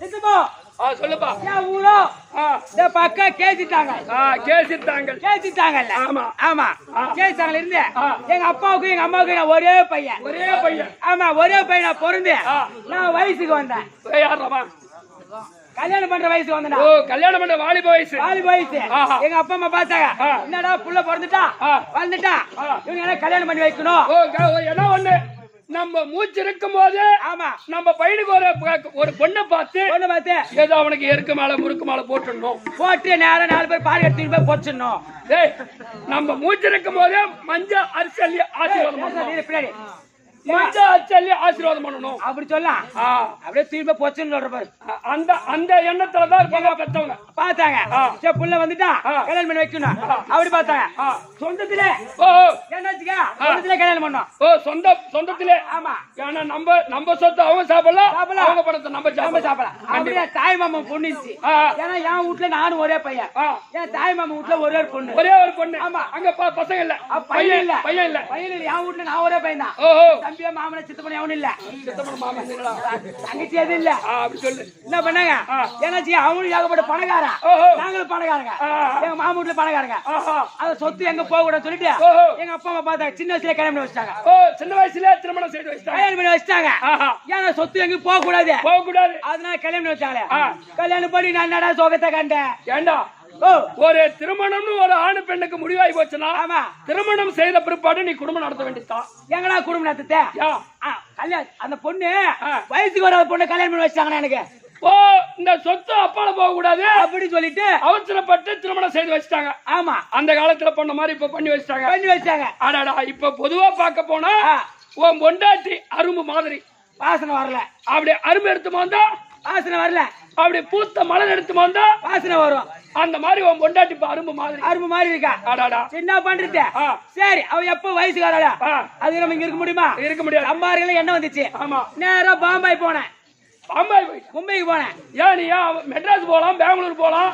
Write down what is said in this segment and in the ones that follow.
சித்தப்பா சொல்லுப்பா. என் ஊரோ இந்த பக்கம் கேசிட்டாங்கல்ல. ஆமா ஆமா கேசிட்டாங்கல இருந்து எங்க அப்பாவுக்கும் எங்க அம்மாவுக்கும் நான் ஒரே பையன். ஆமா ஒரே பையன். நான் பிறந்து நான் வயசுக்கு வந்தேன். கல்யாணம் பண்ற வயசுக்கு வந்தேன். கல்யாணம் பண்ற வாலிப வயசு. எங்க அப்பா அம்மா பார்த்தாங்க, என்னடா புள்ள பிறந்துட்டா வந்துட்டா இவங்க கல்யாணம் பண்ணி வைக்கணும். ஏன்னா ஒண்ணு நம்ம மூச்சு இருக்கும் போது ஆமா நம்ம பையனுக்கு ஒரு பொண்ணை பார்த்து ஏதோ அவனுக்கு எருக்கு மேல முறுக்கு மேல போட்டு நேரம் 4 பேர் பால் எடுத்துட்டு போய் போச்சிடணும். நம்ம மூச்சு இருக்கும் போது மஞ்சள் அரிசி ஆசீர்வாதம் ஆசீர்வாதம் பண்ணணும் அப்படி சொல்லலாம். அப்படியே திரும்ப போச்சுன்னு சொல்ற பாரு. அந்த எண்ணத்துலதான் இருப்பாங்க பெற்றவங்க. பார்த்தாங்க சரி புள்ள வந்துட்டா கல்யாணம் பண்ணி வைக்கணும் அப்படி பார்த்தாங்க. சொந்தத்திலே என்னாச்சுக்கா சொந்தத்திலே கல்யாணம் பண்ணோம். சொந்தத்திலே. ஆமா ஏன்னா நம்ம சொத்து அவங்க சாப்பிடலாம், அவங்க பணத்தை நம்ம சாப்பிடலாம். அப்படியே தாய் மாமா பொண்ணுச்சு. ஏன்னா என் வீட்டுல நானும் ஒரே பையன், என் தாய் மாமா வீட்டுல ஒரே ஒரு பொண்ணு. ஆமா அங்க பசங்க இல்ல, பையன் இல்ல. என் வீட்டுல நான் ஒரே பையன் தான். தம்பியா மாமன சித்தப்பன அவனு இல்ல, தங்கச்சி எது இல்ல. என்ன பண்ணாங்க ஏன்னாச்சு அவனு ஏகப்பட்ட பணக்காரன், நாங்களும் பணக்காரங்க, எங்க மாமா வீட்டுல பணக்காரங்க. அந்த சொத்து எங்க போக கூடாது சொல்லிட்டு எங்க அப்பா அம்மா பார்த்தாங்க. சின்ன வயசுல கல்யாணம் பண்ணி வச்சிட்டாங்க. சின்ன வயசுல திருமணம் செய்து வச்சிட்டாங்க, கல்யாணம் பண்ணி வச்சிட்டாங்க. ஏன்னா சொத்து எங்க போக கூடாது அதனால கல்யாணம் பண்ணி வச்சாங்க. கல்யாணம் பண்ணி நான் என்னடா சோகத்தை கண்டேன். ஏண்டா ஒரு திருமணம்னு ஒரு ஆணு பெண்ணுக்கு முடிவாகி போச்சுன்னா திருமணம் செய்த பிற்பாடு நீ குடும்பம் நடத்த வேண்டியதான். எங்கடா குடும்பம் நடத்த கல்யாணம் அந்த பொண்ணு வயசுக்கு வராத பொண்ணு கல்யாணம் பண்ணி வச்சாங்க. எனக்கு இந்த சொத்து அப்பால போக கூடாது அப்படி சொல்லிட்டு அவசரப்பட்டு திருமணம் செய்து வச்சிட்டாங்க. ஆமா அந்த காலத்துல பண்ண மாதிரி இப்ப பண்ணி வச்சிட்டாங்க. ஆடாடா இப்ப பொதுவா பார்க்க போனா உன் பொண்டாட்டி அரும்பு மாதிரி வாசனை வரல. அப்படி அரும்பு எடுத்து வந்தா வாசனை வரல. அப்படி பூத்த மலர் எடுத்து வந்தா வாசனை வரும். அந்த மாதிரி உன் பொண்டாட்டி அரும்பு மாதிரி இருக்கா. ஆடாடா என்ன பண்றது. சரி அவ எப்ப வயசுக்காரா அது நம்ம இங்க இருக்க முடியுமா? இருக்க முடியாது. அம்மார்கள் என்ன வந்துச்சு. ஆமா நேரா பாம்பாய் போனேன். மும்பைக்கு போனேன். ஏன் நீ மெட்ராஸ் போலாம், பெங்களூர் போலாம்,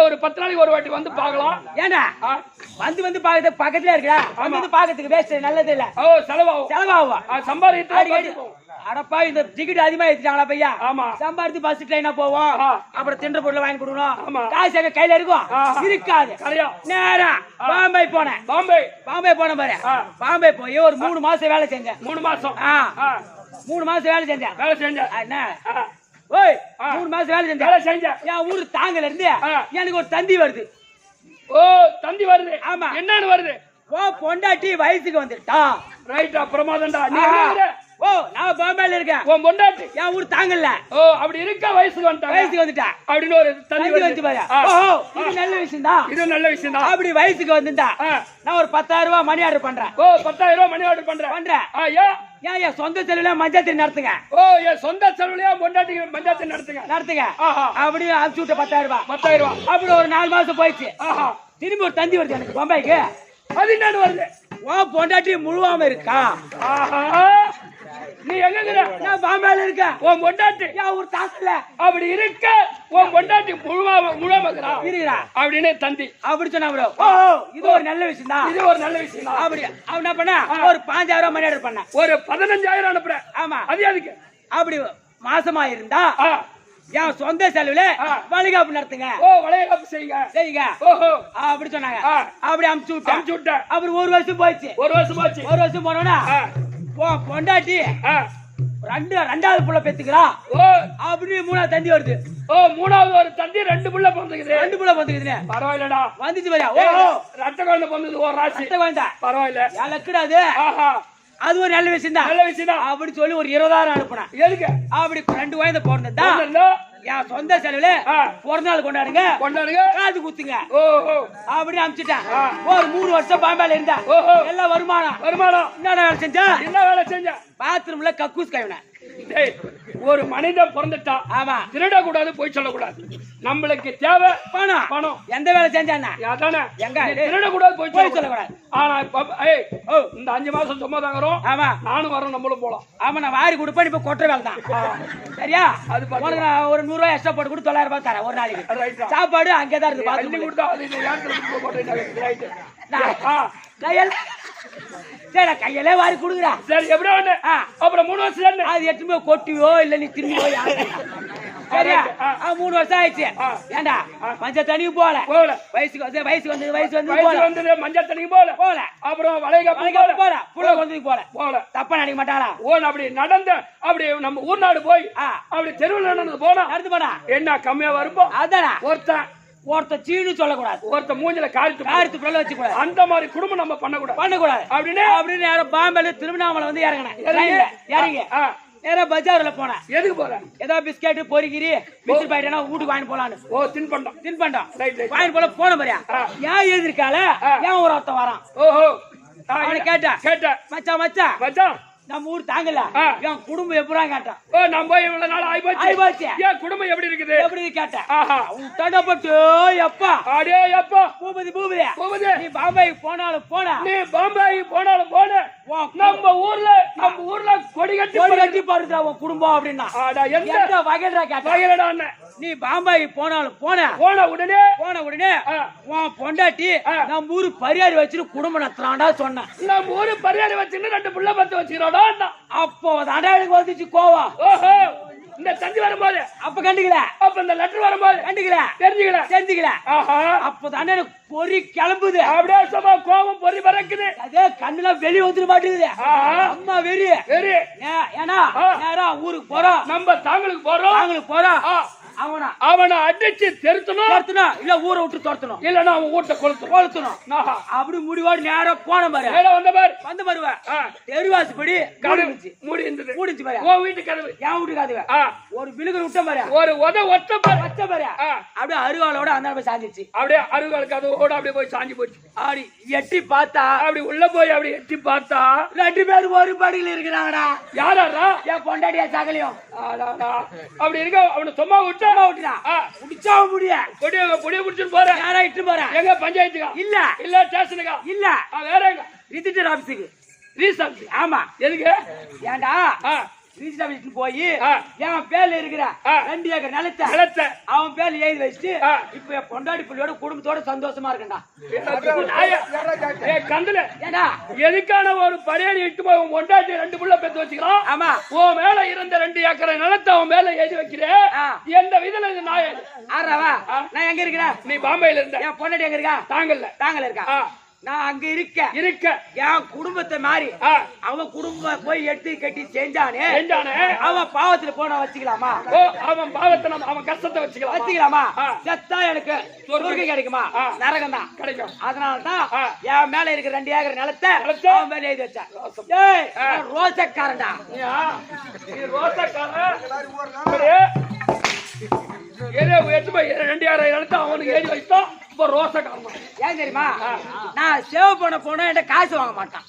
ஒரு 10 நாளைக்கு ஒரு வாட்டி வந்து பாக்கலாம். ஏன்னா வந்து பாக்குறது பக்கத்துல இருக்கா. வந்து பாக்கிறதுக்கு வேஸ்ட் நல்லது இல்ல. செலவாகும் சம்பாதித்து. அடப்பா இந்த டிக்கெட் அதிகமா ஏத்திட்டாங்களா பையா. ஆமா சம்பாதித்து பஸ் ட்ரெயினா போவோம். அப்புறம் தின்ற பொருள் வாங்கி கொடுக்கணும். காசு எங்க கையில இருக்கும் இருக்காது. நேரா பாம்பே போனேன். பாம்பே போன பாரு. பாம்பே போய் ஒரு 3 மாசம் வேலை செஞ்சேன். 3 மாசம் 3 மாசம் வேலை செஞ்சேன். என்ன 3 மாசம் வேலை செஞ்சேன். என் ஊரு தாங்கல இருந்து எனக்கு ஒரு தந்தி வருது. தந்தி வருது. ஆமா என்னன்னு வருது. பொண்டாட்டி வயசுக்கு வந்துட்டா. ரைட்டா பிரமாதம்டா. நீ நான் பாம்பேல இருக்கேன். உன் பொண்டாட்டி என் ஊர் தாங்கல. அப்படி இருக்க வயசுக்கு வந்துட்டா அப்படின்னு ஒரு தந்தி வந்து பாரு. இது நல்ல விஷயம் தான். அப்படி வயசுக்கு வந்துட்டா நான் ஒரு 10,000 ரூபாய் மணி ஆர்டர் பண்றேன். 10,000 ரூபாய் மணி ஆர்டர் பண்றேன். ஏன் என் சொந்த செலவுல மஞ்சாத்தி நடத்துங்க. என் சொந்த செலவுலயா பொண்டாட்டி மஞ்சாத்தி நடத்துங்க. அப்படியே அனுப்பிச்சு விட்ட 10,000 ரூபாய். அப்படி ஒரு 4 மாசம் போயிடுச்சு. திரும்பி ஒரு தந்தி வருது எனக்கு பம்பாய்க்கு. அது என்ன வருது. பொண்டாட்டி முழுவாம இருக்கா. நீ எங்க? நான் பாம்பேல இருக்கேன். உன் பொண்டாட்டி என் ஊர் தாங்கல. அப்படி இருக்க உன் பொண்டாட்டி முழுவாம இருக்கிறா அப்படின்னு தந்தி அப்படி சொன்னா. இது ஒரு நல்ல விஷயம் தான். அப்படி அவன் என்ன பண்ண ஒரு 5,000 ரூபாய் மணி ஆர்டர் பண்ண. ஒரு 15,000 அனுப்புறேன். ஆமா அது அதுக்கு அப்படி மாசமா இருந்தா என் சொந்த செலவுல வளைகாப்பு நடத்துங்க. வளைகாப்பு செய்யுங்க அப்படி சொன்னாங்க. அப்படி அமுச்சு விட்டேன். அப்புறம் 1 வருஷம் போயிடுச்சு. 1 வருஷம் போனோன்னா பொண்டாட்டி ரெண்டாவது புள்ள பெத்துக்கிறா. அப்படி 3ஆவது தந்தி வருது. 3ஆவது ஒரு தந்தி 2 புள்ள பிறந்துக்குது. பரவாயில்லடா வந்துச்சு பாரியா. ரத்த குழந்தை பிறந்தது. ஒரு ராசி ரத்த குழந்தை பரவாயில்ல. லக்குடாது. அது ஒரு நல்ல விஷயம் தான். அப்படி சொல்லி ஒரு 20,000 அனுப்புனேன். எதுக்கு? அப்படி 2 குழந்தை பிறந்ததா என் சொந்த செலவுல பிறந்த நாள் கொண்டாடுங்க காது குத்துங்க அப்படி அனுப்பிச்சுட்டேன். ஒரு 3 வருஷம் பாம்பேல இருந்தா எல்லாம் வருமானம். என்ன வேலை செஞ்சா பாத்ரூம்ல கக்கூஸ் கைவினேன். ஒரு மனிதன் பிறந்துட்டா ஆமா திருடக்கூடாது, போய் சொல்லக்கூடாது. நம்மளுக்கு தேவை பணம். எந்த வேலை செஞ்சானே எங்க திருடக்கூடாது, போய் சொல்லக்கூடாது. ஆனா இந்த 5 மாசம் சும்மா தாங்கிறோம். ஆமா நானும் வரோம், நம்மளும் போலாம். ஆமா நான் வாரி கொடுப்பேன். இப்ப கொட்டுற வேலை தான். சரியா? அது ஒரு 100 ரூபாய் எக்ஸ்ட்ரா போட்டு கூட 900 ரூபாய் தரேன் ஒரு நாளைக்கு. சாப்பாடு அங்கேதான் இருக்கு. கையிலே வாரி கொடுக்குறா. சரி எப்படி? அப்புறம் 3 வருஷம் அது எட்டுமே கொட்டியோ இல்ல நீ திரும்பியோ சரியா 3 வருஷம் ஆயிடுச்சு ஏண்டா மஞ்சள் தண்ணிக்கு போல வயசுக்கு வந்து மஞ்சள் தண்ணிக்கு போல அப்புறம் வளைகாப்பு போல புள்ள கொண்டு போல தப்பா நினைக்க மாட்டாளா அப்படி நடந்த அப்படி நம்ம ஊர் நாடு போய் அப்படி தெருவில் நடந்து போனா என்ன கம்மியா வருப்போம் அதானா ஒருத்த சீனு சொல்லக்கூடாது ஒருத்த மூஞ்சில காரித்து பிள்ளை வச்சுக்கூடாது அந்த மாதிரி குடும்பம் நம்ம பண்ணக்கூடாது அப்படின்னு யாரும் பாம்பேல திருவண்ணாமலை வந்து இறங்கி நேரா பஜார்ல போனேன் எதுக்கு போறேன் ஏதோ பிஸ்கெட் பொறிக்கிரி பிஸ்கட் பாயிட்டா வீட்டுக்கு வாங்கி போலான்னு தின்பண்டம் வாங்கி போன மாதிரியா ஏன் எதிர்க்கால ஏன் ஒரு ஒருத்த வரான் அவனை கேட்டேன் மச்சான் நம்ம ஊர் தாங்கல என் குடும்பம் எப்படா கேட்டான் நம்ம இவ்வளவு நாள் ஆயிப்போச்சு என் குடும்பம் எப்படி இருக்குது கேட்டேன் தடப்பட்டு எப்பா பூபதி நீ பாம்பாய்க்கு போனாலும் போன நம்ம ஊர்ல கொடி கட்டி பாருடா உன் குடும்பம் அப்படின்னா எந்த வகைடா கேட்டா நீ பாம்பாய்க்கு போனாலும் போன உடனே உன் பொண்டாட்டி நம்ம ஊரு பரியாரி வச்சுட்டு குடும்பம் நடத்துறான்டா சொன்னேன் நம்ம ஊரு பரியாரி வச்சுன்னு 2 புள்ள பத்து வச்சுக்கிறோம் அப்போ எனக்கு வந்துச்சு கோவம் இந்த தந்தி வரும்போது அப்ப கண்டுக்கல அப்ப இந்த லெட்டர் வரும்போது கண்டுக்கல தெரிஞ்சுக்கல அப்பதானே எனக்கு பொறி கிளம்புது அப்படியே சும்மா கோவம் பொறி பறக்குது அதே கண்ணுல வெளிய வந்துட்டு மாட்டேங்குது அம்மா வெறி ஏன்னா நேரா ஊருக்கு போறோம் நம்ம தாங்களுக்கு போறோம் அவனை அடிச்சு தெருத்தணும் இல்ல ஊரை விட்டு துரத்தணும் இல்லன்னா அவன் வீட்டை கொளுத்தணும் அப்படி முடிவாடு நேரம் போன பாரு வந்த பாருவ தெருவாசுபடி முடிஞ்சு பாரு உன் வீட்டு கதவு என் வீட்டு கதவு ஒரு விழுகு விட்ட பாரு ஒரு வச்ச பாரு அப்படியே அருவாளோட அந்த போய் சாஞ்சிச்சு அப்படியே அருவாள் கதவோட அப்படியே போய் சாஞ்சி போச்சு அப்படி எட்டி பார்த்தா அப்படி உள்ள போய் அப்படி எட்டி பார்த்தா 2 பேர் ஒரு படியில இருக்கிறாங்கடா யாரா என் பொண்டாட்டியா சகலியும் அப்படி இருக்க அவனை சும்மா விட்டா பொடிய முடிச்சுட்டு போறேன் யாரா இட்டு போறேன் எங்க பஞ்சாயத்துக்கா இல்ல ஸ்டேஷனுக்கா இல்ல வேற எங்க ரிஜிஸ்டர் ஆபீஸுக்கு ஆமா எதுக்கு ஏண்டா ரிஜிஸ்டர் ஆபீஸ்க்கு போய் என் பேர்ல இருக்கிற 2 ஏக்கர் நிலத்தை அவன் பேர்ல எழுதி வச்சுட்டு இப்ப என் பொண்டாடி பிள்ளையோட குடும்பத்தோட சந்தோஷமா இருக்கண்டா கந்துல ஏண்டா எதுக்கான ஒரு படையடி இட்டு போய் உன் பொண்டாட்டி 2 புள்ள பெத்து வச்சுக்கலாம் ஆமா உன் மேல இருந்த 2 ஏக்கரை நிலத்தை அவன் மேல எழுதி வைக்கிறேன் எந்த விதத்துல இது நாய் ஆறாவா நான் எங்க இருக்கிறேன் நீ பாம்பேல இருந்த என் பொண்டாட்டி எங்க இருக்கா தாங்கல இருக்கா நான் அங்க இருக்க என் குடும்பத்தை மாறி அவன் குடும்பம் போய் எடுத்து கட்டி செஞ்சானே அவன் பாவத்துல போன வச்சுக்கலாமா அவன் பாவத்தை அவன் கஷ்டத்தை வச்சுக்கலாமா செத்தா எனக்கு சொர்க்கம் கிடைக்குமா நரகம் தான் கிடைக்கும் அதனாலதான் என் மேல இருக்கிற 2 ஏக்கர் நிலத்தை அவன் மேல எழுதி வச்சான் ரோசக்காரன்டா அவனுக்கு எழுதி வச்சுட்டோம் ஏன் தெரியுமா நான் சேவ் பண்ண போனா என்கிட்ட காசு வாங்க மாட்டான்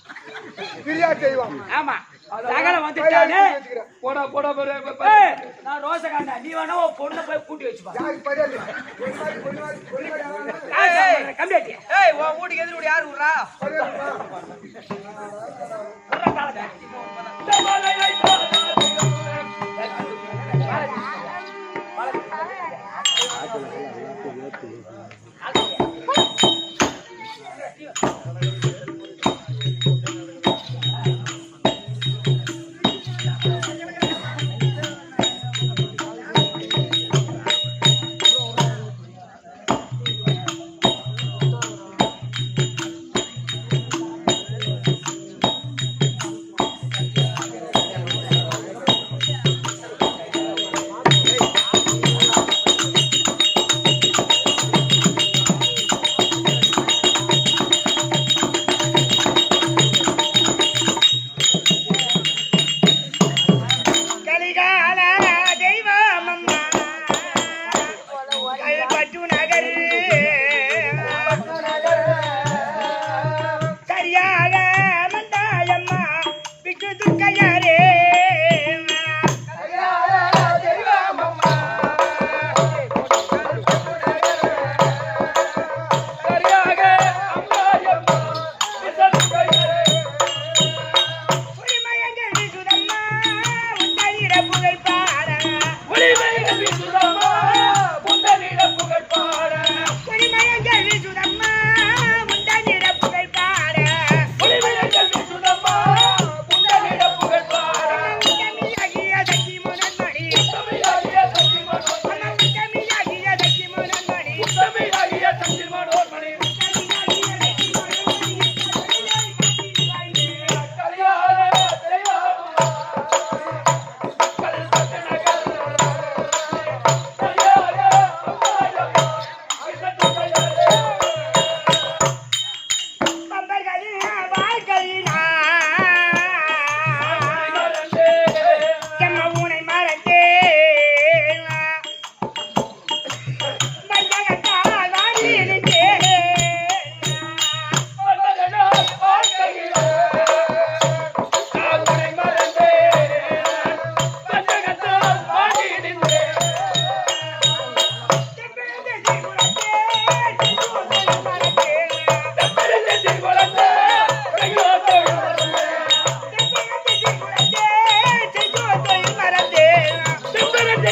ஆமா சகல வந்துட்டானே நான் ரோசக்காரன்டா நீ வேணா உன் பொண்ணை போய் கூட்டி வச்சுப்பா கம்மியாட்டி உன் வீட்டுக்கு எதிர்ப்பு யாரு விடுறா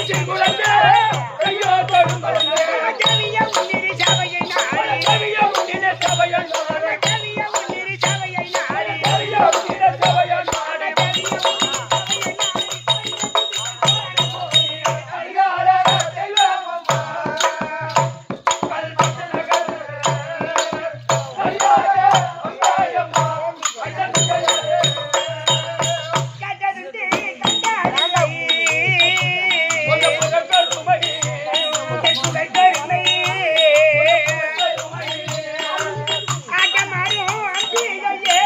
குழந்தை ஐயோ தொடும் குழந்தை கவிய உன்னிரு சபையை நாடி கவிய உன்னிட சபையை நாடு கவிய உன்னிரு சபையை நாடி கவிய உன்னிட சபையை நாடு அடிகால தெய்வமம்மா கல்பத்து நகர் சரியாக அங்காயம்மா ஐயத்தையே கட்டதுண்டு கண்டாடலை கொஞ்ச புகழ்கள் உமை புகழ் பெருமை ஆட்டமாறும் அம்பிகையே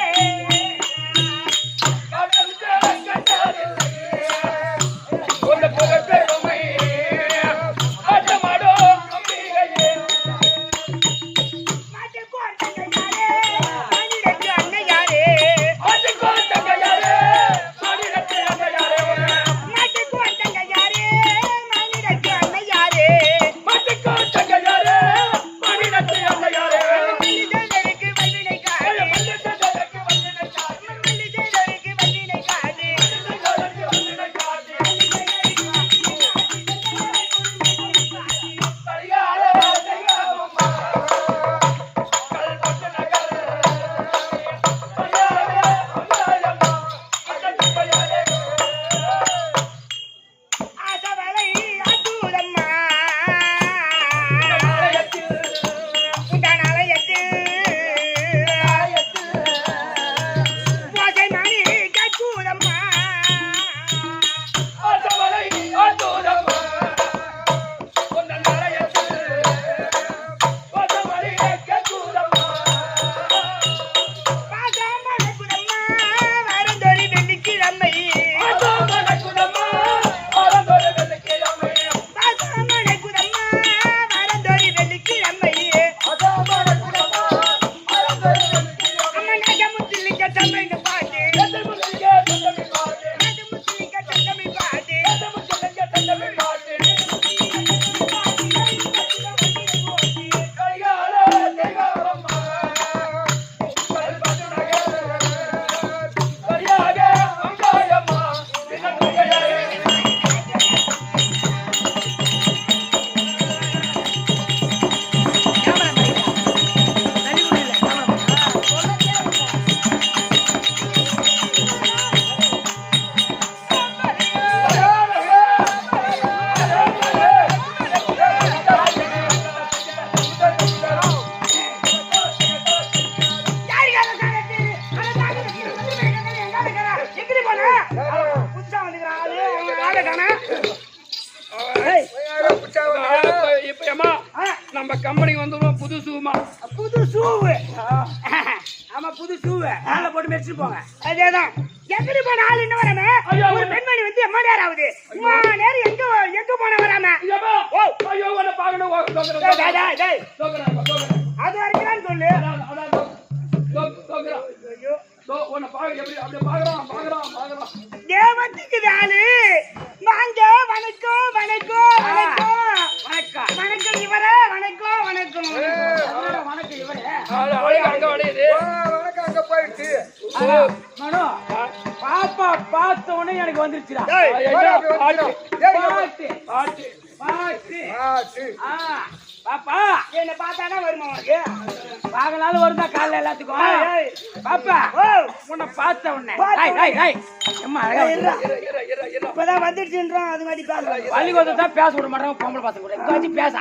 கொஞ்ச புகழ்கள் உமை ஆட்டமாடோ அம்பிகையே மாட்டு கோட்டையாரே மனிதற்கு அன்னையாரே ஆட்டுக்கோ தங்கையாரே மாநிலத்தை அங்கையாரே மாட்டு கோட்டையாரே மனிதற்கு அன்னையாரே மாட்டுக்கோ தங்கையாரே மாநிலத்தை அங்கையாரே மனிதருக்கு வல்வினை காடு மல்லிகைக்கு வந்தினை காது மனிதருக்கு வல்வினை காடு மல்லிகைக்கு வந்தினை காது சரியாலே தெய்வமம்மா கல்பத்து நகர் சரியாலே அங்காயம்மா ஐயத்தையே ஆசவலை அத்தூதம்மா ஆலயத்தில் உண்டான ஆலயத்தில் ஓசை மணி கற்கூதம்மா ஆட்டமலை ஆட்டூரம்மா உந்த நலையத்தில் ஆட்டமலை கேட்கூரம்மா பாசமான குதம்மா வரந்தொரு வெள்ளிக்கிழமை ஆட்டமலை குதம்மா ஆரந்தொரு வெள்ளிக்கிழமை பாசமான குதம்மா வரந்தொரு வெள்ளிக்கிழமை ஆட்டமலை குதம்மா ஆரந்தொரு வெள்ளிக்கிழமை அம்மனாக முத்துலிங்க சமைங்க பாட்டு எத்தமுல்லிங்கே தந்தமி பாட்டு அது முத்துலிங்க சங்கமி பாட்டு எத்தமுல்லிங்கே தந்தமி பாட்டு கையாலே தெய்வமம்மா கல்பத்து நகர் சரியாக அங்காயம்மா ஐயத்தையே இப்ப ஏம்மா, நம்ம கம்பெனிக்கு வந்துடும் புது சூமா புது ஷூவு ஆமா புது ஷூவை மேல போட்டு மெரிச்சு போங்க அதேதான் எங்கடி போன ஆள் என்ன வராம ஐயா, ஒரு பெண்மணி வந்து எம்மா நேரம் ஆகுது அம்மா நேரம் எங்க போன வராம ஐயம்மா, ஐயோ உன்னை பார்க்கணும் டேய், டேய், டேய். அது வரைக்கும் தான் சொல்லு உன்னை பார்க்க எப்படி அப்படி பாக்குறான் தேவத்துக்கு ஆளு வாங்க வணக்கம் வணக்கம் வணக்கம் வணக்கம் வணக்கம் இவரே வணக்கம் வணக்கம் வணக்கம் இவரே அங்க வளையுது மனோ பாப்பா பார்த்த உடனே எனக்கு வந்துருச்சுடா பாட்டு பாட்டு பாட்டு பாட்டு பாப்பா என்ன பார்த்தானா வருமா உனக்கு பாகனாலும் வருதா காலைல எல்லாத்துக்கும் பாப்பா உன்னை பார்த்த உடனே அம்மா அழகா இருடா. இரு. இப்பதான் வந்துருச்சுன்றான் அது மாதிரி பேசுறான் பள்ளிக்கூடத்தை தான் பேச விட மாட்டாங்க பொம்பளை பசங்க கூட இங்க வச்சு பேச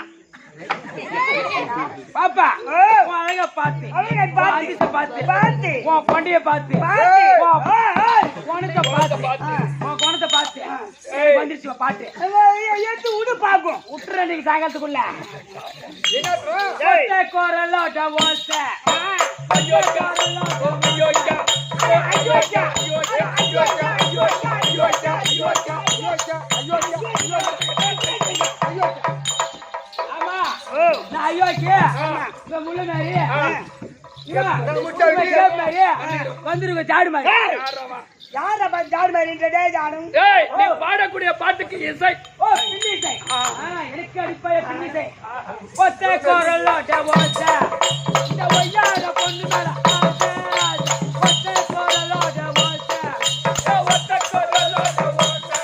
பாப்பா உன் அழகா பார்த்து அழகை பார்த்து. அதிச பார்த்து பார்த்து. உன் பண்டிகை பார்த்து பார்த்து. உன் குணத்தை பார்த்து உன் குணத்தை பார்த்து எனக்கு வந்துருச்சு பாட்டு எடுத்து விடு பாக்கும் விட்டுற நீங்க சாயங்காலத்துக்குள்ள ஏய். கோரலோட ஓசை ஐயோ ஐயோ ஐயோ ஐயோ ஆமா நான் ஐயோக்கே இந்த முள்ளு மாதிரி வந்துருங்க சாடு மாதிரி யார ஜாடு மாதிரி ஜாடும் ஏய் நீ பாடக்கூடிய பாட்டுக்கு இசை ஓ பின்னிசை எனக்கு அடிப்பாய பின்னிசை ஒத்த கோரலோட ஓசை இந்த ஒய்யார பொண்ணு மேல ஆசை ஒத்த கோரலோட ஓசை ஒத்த குரலோட ஓசை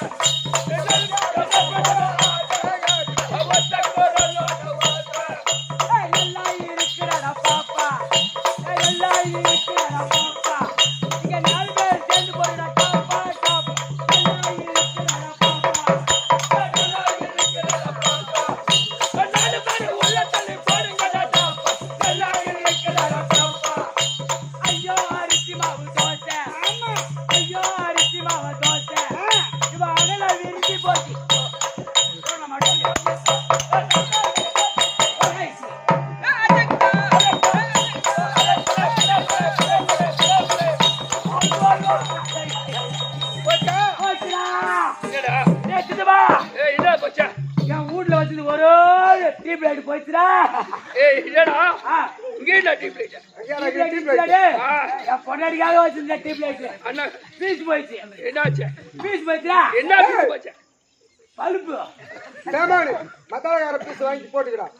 ராஜபா ஏய் என்ன போச்சா என் வீட்ல வச்சது ஒரு டீப் லைட் போச்சுடா ஏய் இல்லடா இங்க என்ன டீப் லைட் என் பொண்டாட்டிக்காக வச்சிருந்த டீப் லைட் அண்ணா பீஸ் போயிடுச்சு என்னாச்சு பீஸ் போயிடுச்சுடா என்ன பீஸ் போச்சு பல்பு மத்தாளக்கார பீஸ் வாங்கி போட்டுக்கிறான்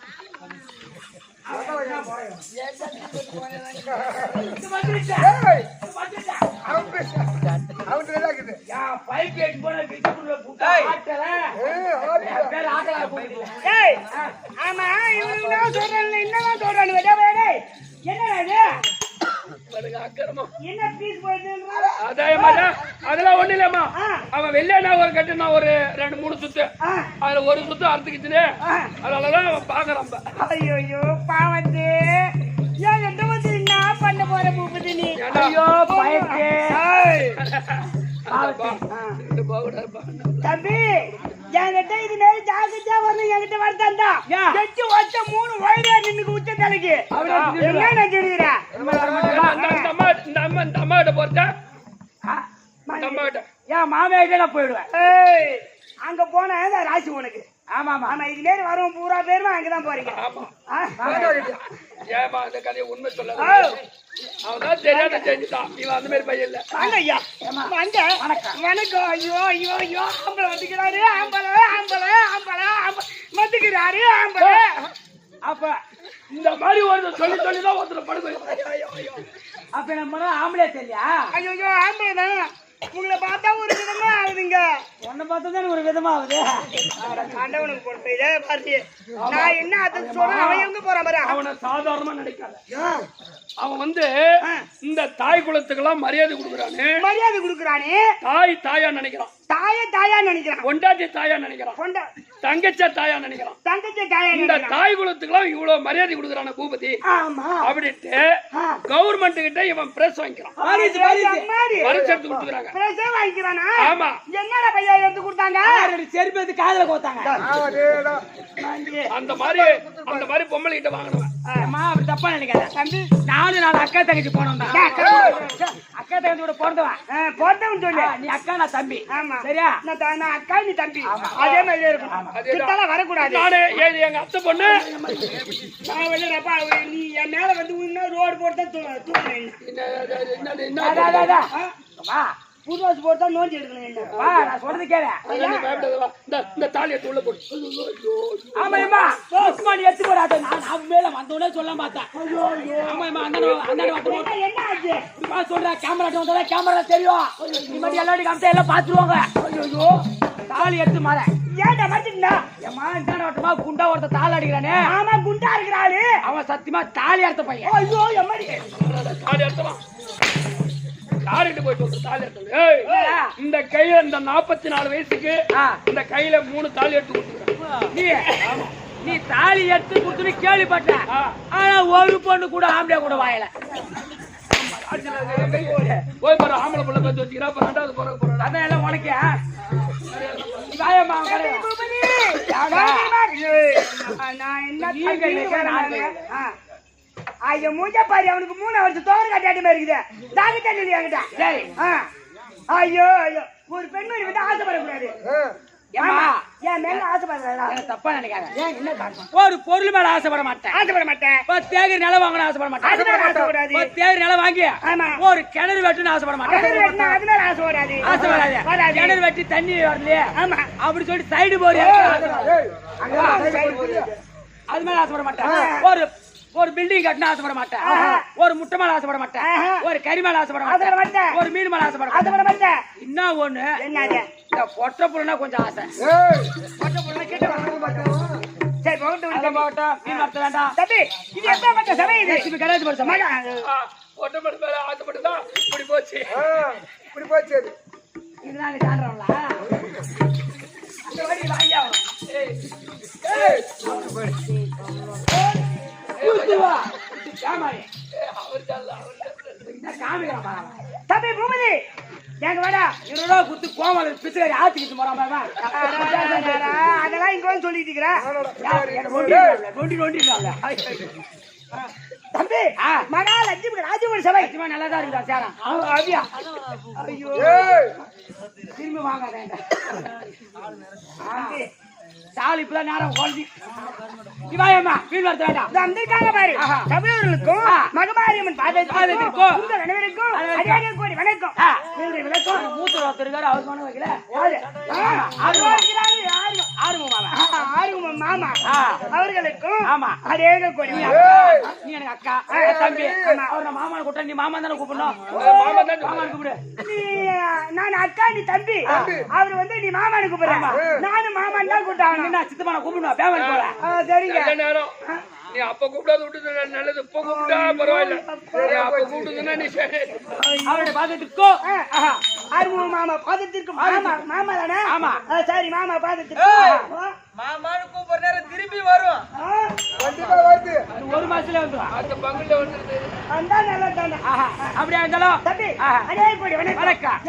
ஆமா இவனுக்கு சொல்றாங்க என்னதான் சொல்றாங்க என்ன அக்கிரமம் என்ன பீஸ் போயிட்டு அதெல்லாம் ஒண்ணு இல்லம்மா அவன் வெள்ளையனா ஒரு கட்டு நான் ஒரு 2-3 சுத்து அதுல ஒரு சுத்து அறுத்துக்கிச்சுன்னு அதனாலதான் அவன் பாக்குறான் ஐயோ பாவத்து ஏன் எந்த வந்து என்ன பண்ண போற பூபதி நீ ஐயோ பயக்கே தம்பி என்கிட்ட இது மாதிரி ஜாக்கிரதையா வரணும் என்கிட்ட வரதாண்டா எச்சு வச்ச 3 வயதா நின்னுக்கு உச்ச தலைக்கு என்ன நினைக்கிறீரா இந்த அம்மாட்ட போறா ஏன் மாமியார்கிட்ட நான் போயிடுவேன் அங்க போனா ராசி உனக்கு ஆமா ஆமா ஆமா இது நேரம் வரும் பூரா பேருமா அங்கதான் போறீங்க ஏமா அந்த கதையை உண்மை சொல்ல அவன்தான் தெரியாத செஞ்சுட்டான் இவன் அந்த மாதிரி பையன் இல்ல வாங்க ஐயா வாங்க வணக்கம் ஐயோ ஐயோ ஐயோ ஆம்பளை வந்துக்கிறாரு ஆம்பளை ஆம்பளை ஆம்பளை வந்துக்கிறாரு ஆம்பளை அப்ப இந்த மாதிரி ஒருத்தர் சொல்லி சொல்லிதான் ஒருத்தர் படுக்க அப்ப நம்ம ஆம்பளை தெரியலையா ஐயோ ஐயோ ஆம்பளை தான் உங்களை பார்த்தா ஒரு விதமா ஆகுதுங்க உன்னை பார்த்தா ஒரு விதமா ஆகுது ஆண்டவனுக்கு போட்டு இதே பாரு நான் என்ன அது சொல்றேன் அவன் எங்க போறான் பாரு அவனை சாதாரணமா நினைக்காத அவன் வந்து இந்த தாய் குலத்துக்கு எல்லாம் மரியாதை கொடுக்குறானு மரியாதை கொடுக்குறானே தாயா நினைக்கிறான் தாயா நினைக்கிறான் பொண்டாட்டி தாயா நினைக்கிறான் தங்கச்ச தாயா நினைக்கிறான் தங்கச்சி தாயா இந்த தாய் குலத்துக்கு எல்லாம் இவ்வளவு மரியாதை கொடுக்குறான பூபதி ஆமா அப்படின்ட்டு கவர்மெண்ட் கிட்ட இவன் பிரஸ் வாங்கிக்கிறான் வருஷம் எடுத்து கொடுத்துக்கிறாங்க பிரஸ் வாங்கிக்கிறானா ஆமா என்னடா பையா எடுத்து கொடுத்தாங்க செருப்பு எடுத்து காதுல கோத்தாங்க அந்த மாதிரி பொம்பளை கிட்ட வாங்கினவன் அப்படி தப்பா நினைக்காத தம்பி 4 அக்கா தங்கச்சி போனோம் அக்கா தங்கச்சி கூட போட்டவன் சொல்லு நீ அக்கா நான் தம்பி ஆமா சரியா நான் அக்கா நீ தம்பி அதே மாதிரி இருக்கும் வரக்கூடாது நானு எங்க அத்தை பொண்ணு நான் வெளியப்பா நீ என் மேல வந்து இன்னும் ரோடு போட்டு புது வாசு போட்டு தான் நோண்டி எடுக்கணும் வா நான் சொல்றது கேளு இந்த தாலி எடுத்து உள்ள போட்டு ஆமாம்மா உஸ்மான் எடுத்து போடாத நான் மேல வந்தோடனே சொல்ல மாட்டேன் ஆமாம்மா அந்த என்ன ஆச்சு சொல்றேன் கேமரா வந்தா கேமரா தெரியும் நீ மட்டும் எல்லாரும் காமிச்சா எல்லாம் பாத்துருவாங்க ஐயோ தாலி எடுத்து மாற ஏன்டா மாட்டினா ஏமா இந்த வட்டமா குண்டா ஒருத்த தாலி அடிக்கிறானே ஆமா குண்டா இருக்கிறாரு அவன் சத்தியமா தாலி எடுத்த பையன் ஐயோ எம்மாடி தாலி எடுத்தலாம் யார்கிட்ட போய் சொல்ற தாலி எடுத்து இந்த கையில இந்த 44 வயசுக்கு இந்த கையில 3 தாலி எடுத்து கொடுத்துருக்கேன் நீ தாலி எடுத்து கொடுத்துன்னு கேள்விப்பட்டேன் ஆனா ஒரு பொண்ணு கூட ஆம்பளை கூட வாயல போய் பாரு ஆம்பளை பிள்ளை பத்தி வச்சுக்கிறா அப்ப 2வது பிறகு போறான் அதான் எல்லாம் உனக்கு வாயம்மா நான் என்ன ஐயோ மூஞ்ச பாரு அவனுக்கு 3 வருஷம் தோறு கட்டாட்டி மாதிரி இருக்குது தாங்க தண்ணி என்கிட்ட சரி ஐயோ ஐயோ ஒரு பெண்மணி வந்து ஆசைப்படக்கூடாது என் மேல ஆசைப்படுறா தப்பா நினைக்காத ஒரு பொருள் மேல ஆசைப்பட மாட்டேன் 10 ஏக்கர் நிலம் வாங்கணும் ஆசைப்பட மாட்டேன் 10 ஏக்கர் நிலம் வாங்கி ஒரு கிணறு வெட்டுன்னு ஆசைப்பட மாட்டேன் ஆசை வராது கிணறு வெட்டி தண்ணி வரலையே அப்படி சொல்லிட்டு சைடு போறியா அது மேல ஆசைப்பட மாட்டேன் ஒரு பில்டிங் கட்டினா ஆசைப்பட மாட்டேன் ஒரு முட்டை மேல ஆசைப்பட மாட்டேன் ஒரு கறி மேல ஆசைப்பட மாட்டேன் ஒரு மீன் மேல ஆசைப்பட மாட்டேன் இன்னும் ஒண்ணு இந்த பொட்டை புள்ளனா கொஞ்சம் ஆசை பொட்டை புள்ளனா கேட்டு சரி போகட்டும் மீன் வளர்த்த வேண்டாம் தம்பி இது என்ன பண்ற சபை இது கராஜ் போட சமாளா பொட்டை பட்டு மேல ஆசைப்பட்டுதான் இப்படி போச்சு இதுதான் நீ தாண்டறவங்களா அந்த வடி வாங்கியா தம்பி பூமதி எங்க வாடா 20 ரூபா குத்து கோமாளி பிச்சைக்காரி ஆத்திக்கிட்டு போறாம அதெல்லாம் இங்க வந்து சொல்லிட்டு இருக்கிறேன் நொண்டி தம்பி மகாலட்சுமி ராஜபுர சபை நல்லா தான் இருக்குதா சேரம் அப்படியா ஐயோ ஏய் திரும்பி வாங்க சாலி இப்பதான் நேரம் குழந்தை இவாயம்மா வீடு வரது வேண்டாம் வந்திருக்காங்க பாரு சபையோர்களுக்கும் மகமாரியம்மன் பாதத்திற்கும் உங்கள் அனைவருக்கும் அடியார்கள் கோடி வணக்கம் நன்றி விளக்கம் மூத்த ஒருத்தர் இருக்காரு அவருக்கு ஒண்ணு வைக்கல ஆறுமுகம் மாமா அவர்களுக்கும் ஆமா அடியார்கள் கோடி நீ எனக்கு அக்கா தம்பி அவரோட மாமா கூட்ட நீ மாமா தானே கூப்பிடணும் மாமா கூப்பிடு நான் அக்கா நீ தம்பி அவர் வந்து நீ மாமானு கூப்பிடுறேன் நானும் மாமான் தான் கூப்பிட்டாங்க என்ன சித்தமான கூப்பிடுவா பேமன் போல சரிங்க நேரம் நீ அப்ப கூப்பிடாது விட்டு நல்லது இப்ப கூப்பிட்டா பரவாயில்ல அப்ப கூப்பிட்டுதுன்னா நீ அவருடைய பாதத்துக்கோ ஆறுமுகம் மாமா பாதத்திற்கும் மாமா தானே ஆமா சரி மாமா பாதத்திற்கும் மாமான்னு கூப்பிடுற நேரம் திரும்பி வரும் கண்டிப்பா வருது ஒரு மாசத்துல வந்துடும் அந்த பங்குல வந்துருது வந்தா நல்லா தானே அப்படியா இருந்தாலும் தம்பி அடே போடி வணக்கம்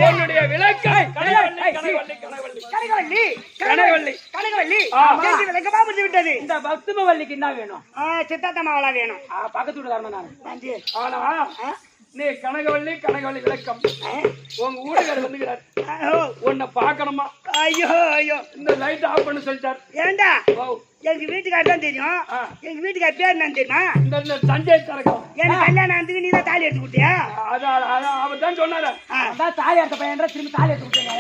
உன்னுடைய விளக்கம் விளக்கமா புரிஞ்சு விட்டது இந்த பக்தும வள்ளிக்கு என்ன வேணும் சித்தாத்தமாவளா வேணும் பக்கத்து வீட்டுக்காரன் நான் நன்றி ஆனா நீ கனகவள்ளி விளக்கம் உங்க வீட்டுக்காரர் வந்துக்கிறார் உன்னை பாக்கணுமா ஐயோ ஐயோ இந்த லைட் ஆஃப் பண்ண சொல்லிட்டார் ஏண்டா எங்க வீட்டுக்காரர் தான் தெரியும் எங்க வீட்டுக்கார பேர் என்ன தெரியுமா இந்த சஞ்சய் தரகம் எனக்கு கல்யாணம் ஆனதுக்கு நீ தான் தாலி எடுத்து கொடுத்தியா அதான் அவர் தான் சொன்னாரு அதான் தாலி எடுத்த பையன் திரும்பி தாலி எடுத்து கொடுத்தீங்க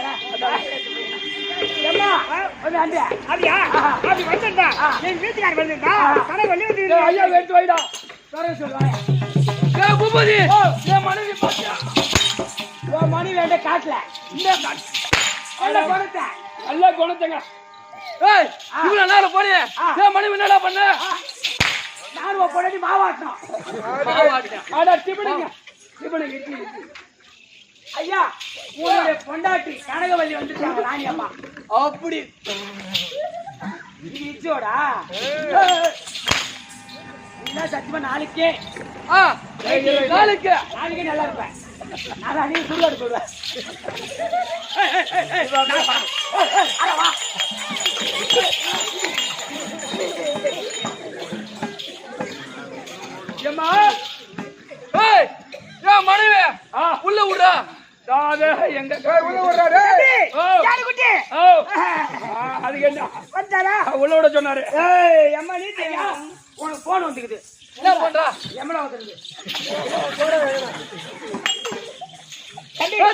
அப்படியா அப்படி வந்துட்டா எங்க வீட்டுக்காரர் வந்துட்டா கனகவள்ளி வந்து ஐயா எடுத்து வைடா சொல்லுவாங்க பூபதி என் மனைவி பாத்தியா மணி வேண்ட காட்டல இந்த குணத்தை நல்ல குணத்தங்க ஏய் இவ்வளவு நேரம் போறிய என் மனைவி என்னடா பண்ண நானும் பொண்ணி மாவாட்டணும் அட டிபனுங்க இட்லி ஐயா உங்களுடைய பொண்டாட்டி கனகவள்ளி வந்துட்டாங்க ராணியம்மா அப்படி இது இச்சோடா என்ன சத்தியமா நாளைக்கே நாளைக்கு நல்லா இருப்பேன் நான் நீ சுருவாடு சொல்லுவேன் மனைவி உள்ள விடுறா எங்க உள்ள விடுறாரு அதுக்கு என்ன வந்தாரா உள்ள விட சொன்னாரு அம்மா நீ உனக்கு போன் வந்துக்குது என்ன பண்றா எம்மளா வந்துருக்கு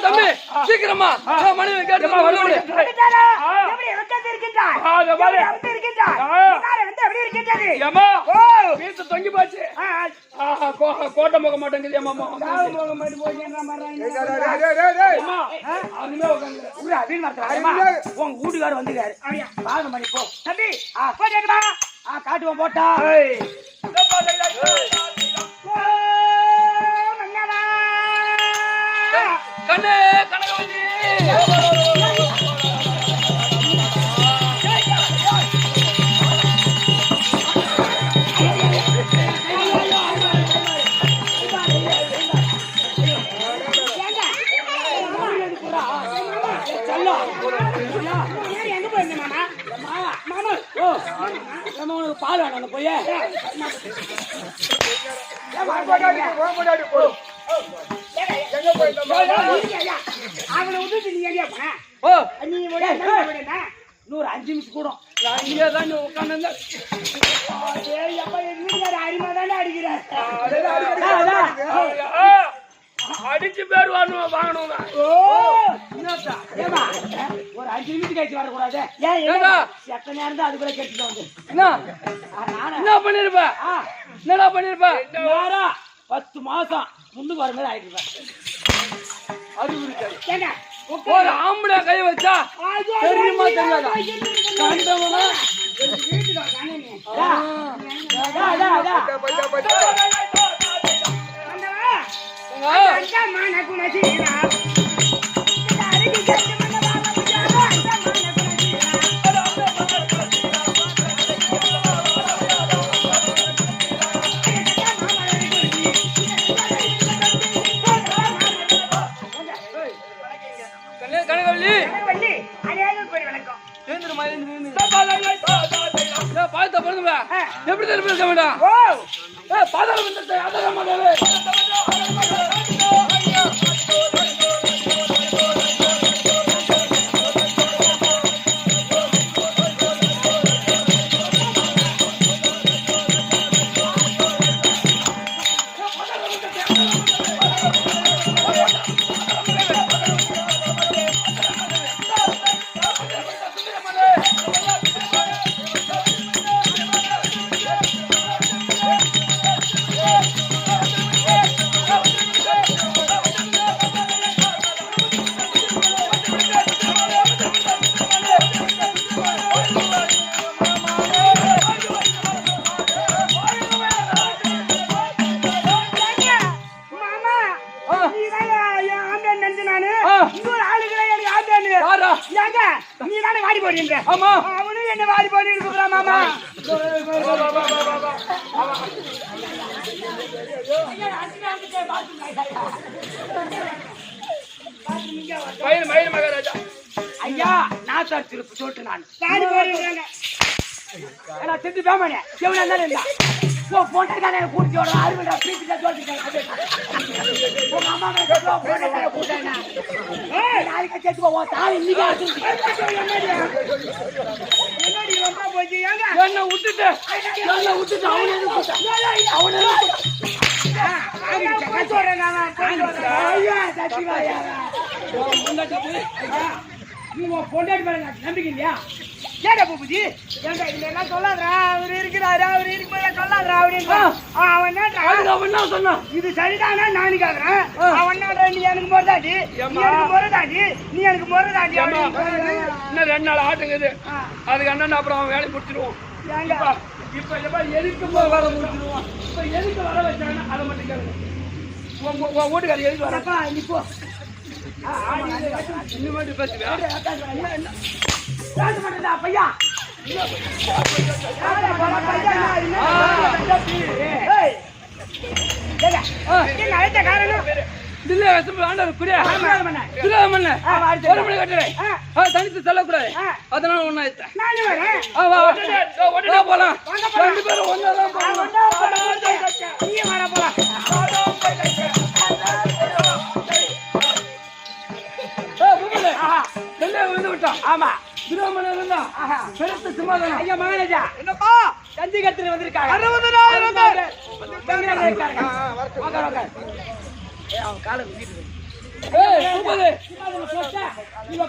தம்பி சீக்கிரமா மனைவி கேட்டு வந்துட்டாரா எப்படி உட்கார்ந்து இருக்கின்றாய் எப்படி இருக்கின்றாய் வந்து எப்படி இருக்கின்றது ஏமா வீட்டு தொங்கி போச்சு கோட்டை போக மாட்டேங்குது ஏமா போக மாட்டேன் போய்ன்ற மாதிரி உங்க வீட்டுக்காரர் வந்துக்காரு பாகம் பண்ணி போ தம்பி போயிட்டு காட்டுவோம் போட்டா ஏய் மன்னவா கண்ணே கனகவல்லி எங்க போயிருந்த மாமா மாமா உனக்கு பால் வேணும் அந்த போய் எங்க போயிட்டோம் அவனை விட்டுட்டு நீ எங்கேயா போன ஓ நீ விட இன்னொரு 5 நிமிஷம் கூட நான் இங்கே தான் உட்காந்து அரிமா தானே அடிக்கிறார் அடிச்சு பேர் வாங்கணும் ஏமா ஒரு 5 நிமிஷம் கழிச்சு வரக்கூடாது ஏங்க எத்தனை நேரம் தான் அதுக்குள்ள கேட்டுட்டு வந்து என்ன நானே என்ன பண்ணிருப்ப என்னடா பண்ணிருப்ப நேரா 10 மாசம் முன்னுக்கு வர மாதிரி ஆயிட்டு அறிவு இருக்காது ஏங்க ஒரு ஆம்பளை கை வச்சா தெரியுமா தெரியாதா கண்டவனா கனகவல்லி பாத்த பொழுது எப்படி திருப்பி இருக்க வேண்டாம் பாதாள மந்திரத்தை அதெல்லாம் நீ தானே வாடி போடுங்க ஆமா அவனும் என்ன வாடி போட்டு இருக்கிறா மாமா மயில் மயில் மகாராஜா ஐயா நான் சார் திருப்பி சொல்லிட்டு நான் வாடி போடுறாங்க ஏன்னா திட்டு பேமானே சிவனா இருந்தாலும் இருந்தா போட்டுக்கான கூட்டி வர அறுவடா பிரீத்திட்ட சொல்லிட்டு உங்க அம்மா போட்டுக்கான கூட்டா நாளைக்கு சேர்த்து போவோம் தாய் இன்னைக்கு என்னடி வந்தா போச்சு ஏங்க என்ன விட்டுட்டு அவனே பொண்டாடி மேல நம்பிக்கை இல்லையா ஏடா பூபதி ஏங்க இதெல்லாம் சொல்லாதடா அவர் இருக்கிறாரு அவர் இருக்கும்போது சொல்லாதடா அப்படின்னு அவன் என்ன சொன்னா இது சரிதானா நானு கேக்குறேன் அவன் நீ எனக்கு முறதாடி நீ எனக்கு முறதாடி இன்னும் 2 நாள் ஆட்டுங்குது அதுக்கு அண்ணன் அப்புறம் அவன் வேலை முடிச்சிருவோம் இப்ப எதுக்கு வர முடிச்சிருவான் இப்ப எதுக்கு வர வச்சாங்கன்னா அதை மட்டும் கேளுங்க உன் வீட்டுக்காரர் எதுக்கு வரப்பா இப்போ இன்னும் மட்டும் பேசுவேன் பையா என்ன அழைத்த காரணம் தில்லை ஆண்டவர் குடியா மண்ண ஒரு மணி கட்டுறேன் தனித்து செல்லக்கூடாது அதனால ஒண்ணா நானும் வரேன் போலாம் 2 பேரும் ஒன்னாதான் நீ வர போலாம் விழுந்து விட்டான் ஆமா திருமணம் இருந்தா பெருத்த சிம்மாதனம் ஐயா மகாராஜா என்னப்பா கஞ்சி கத்திரி வந்திருக்காங்க 60,000 அவன் காலை வீட்டு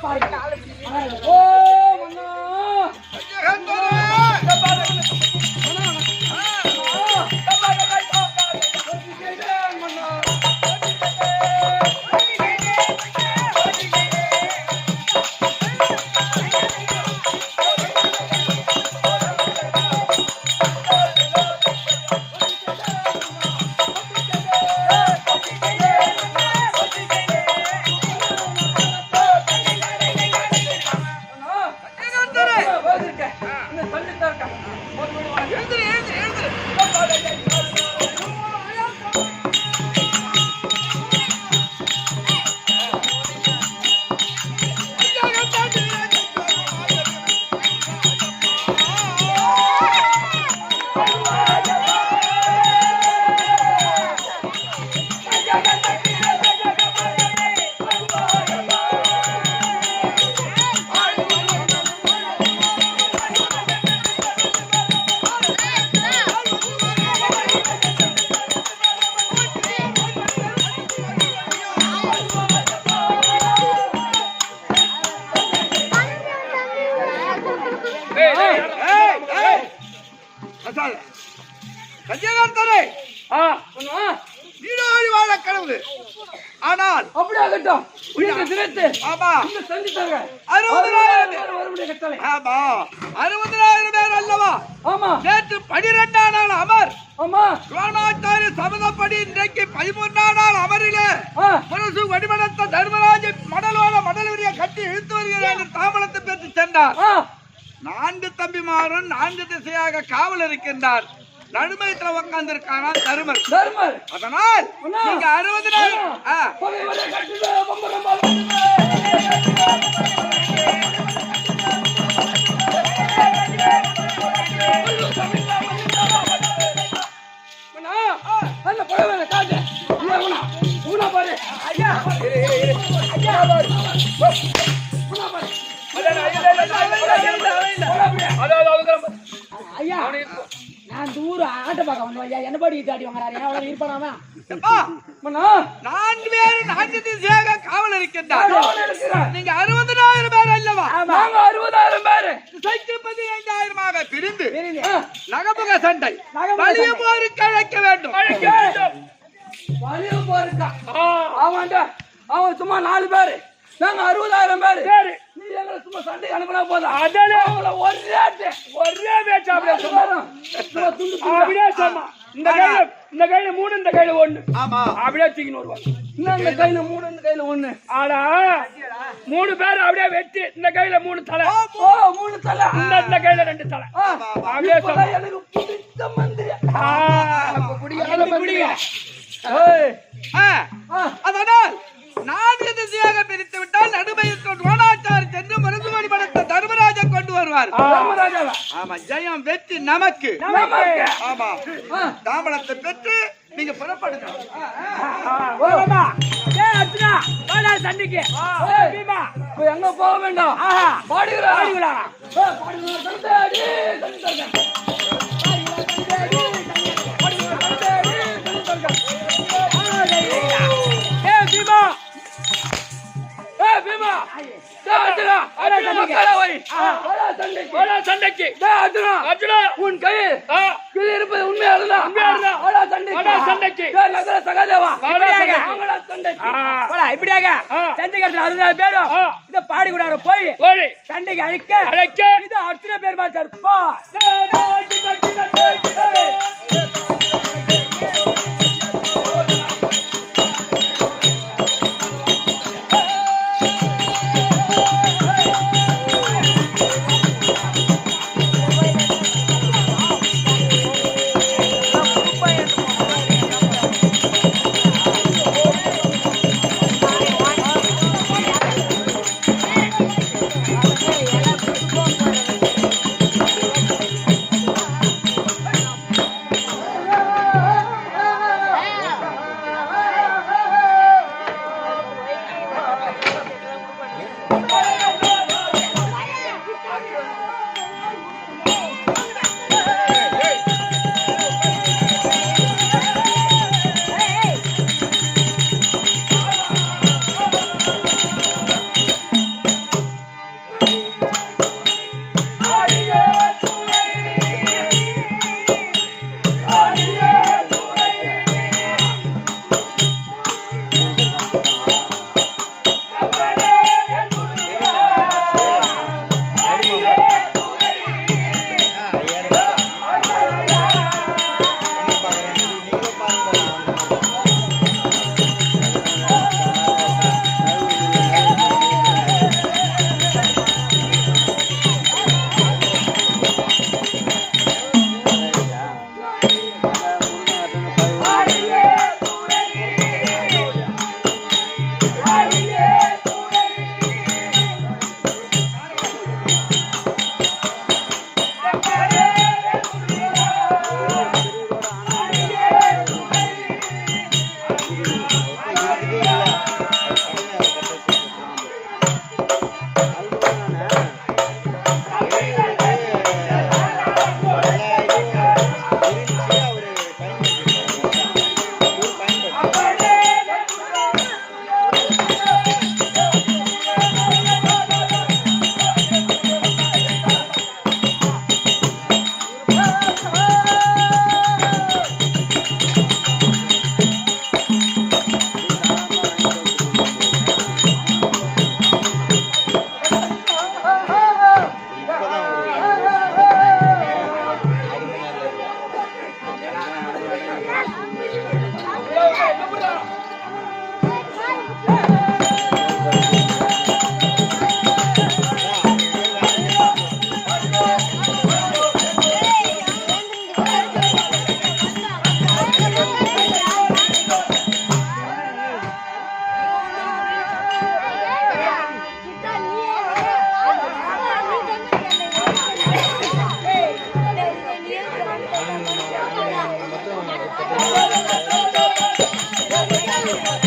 பாருங்க ஓ மன்னா கஜகர்த்தரே நீராடி வாழ கடவுள். ஆனால் அப்படி ஆகட்டும். தினத்து ஆமா இந்த சந்தித்தாங்க 60,000 கட்டளை. ஆமா 60,000 பேர் அல்லவா? ஆமா நேற்று 12ஆம் நாள் அமர் ஆமா துரோணாச்சாரிய சபதப்படி இன்றைக்கு 13ஆம் நாள் அமரிலே முரசு வடிவனத்த தர்மராஜ மடலுரிய கட்டி இழுத்து வருகிறார் என்று தாமலத்தை பெற்று சென்றார். 4 தம்பிமாரும் 4 திசையாக காவல் இருக்கின்றார். நடுமையத்துல உட்கார்ந்திருக்கானா தருமர். அதனால் நீங்க 60,000 ஐயா நான் தூர ஆட்ட பார்க்க வந்தோம் ஐயா. என்ன படி தாடி வாங்குறாரு? அவ்வளவு இருப்பானா? 4 பேர் 4 திசையாக காவல் இருக்கின்றார். நீங்க 60,000 பேர் அல்லவா? நாங்க 60,000 பேரு. திசைக்கு 15,000 பிரிந்து நகமுக சண்டை வலிய போருக்கு அழைக்க வேண்டும். வலிய போருக்கா? அவன் சும்மா 4 பேரு, நாங்க 60,000 பேரு. நீ எங்களை சும்மா சண்டை அனுப்பினா போதும். அதனால ஒரே பேச்சு அப்படியே அப்படியே சொன்னா. இந்த கையில 3, இந்த கையில 1. ஆமா அப்படியே தூக்கின்னு வருவாங்க. இந்த கையில 3, இந்த கையில 1. ஆனா 3 பேர் அப்படியே வெட்டி இந்த கையில 3 தலை. 3 தலை. இந்த கையில 2 தலை. அப்படியே சொன்னா. எனக்கு பிடிச்ச மந்திரி. அதனால் 4 திசையாக பிரித்து விட்டால் நடுமையில் துரோணாச்சாரி சென்று மருந்துமணி படத்தை தர்மராஜா கொண்டு வருவார். ஆமா ஜெயம் வெற்றி நமக்கு. ஆமா தாமலத்தை பெற்று நீங்க புறப்படுங்க. சண்டைக்கு எங்க போக வேண்டாம். பாடுகிறா சண்டைக்கு உன் கையில் இருப்பது உண்மையா சண்டைக்கு சகாதேவா இப்படியாக சண்டைக்கு 60,000 பேரும் இந்த பாடிக்கூடாரு போய் சண்டைக்கு அழைக்க இது அத்தனை பேர் பார்த்தாருப்பா. ஆ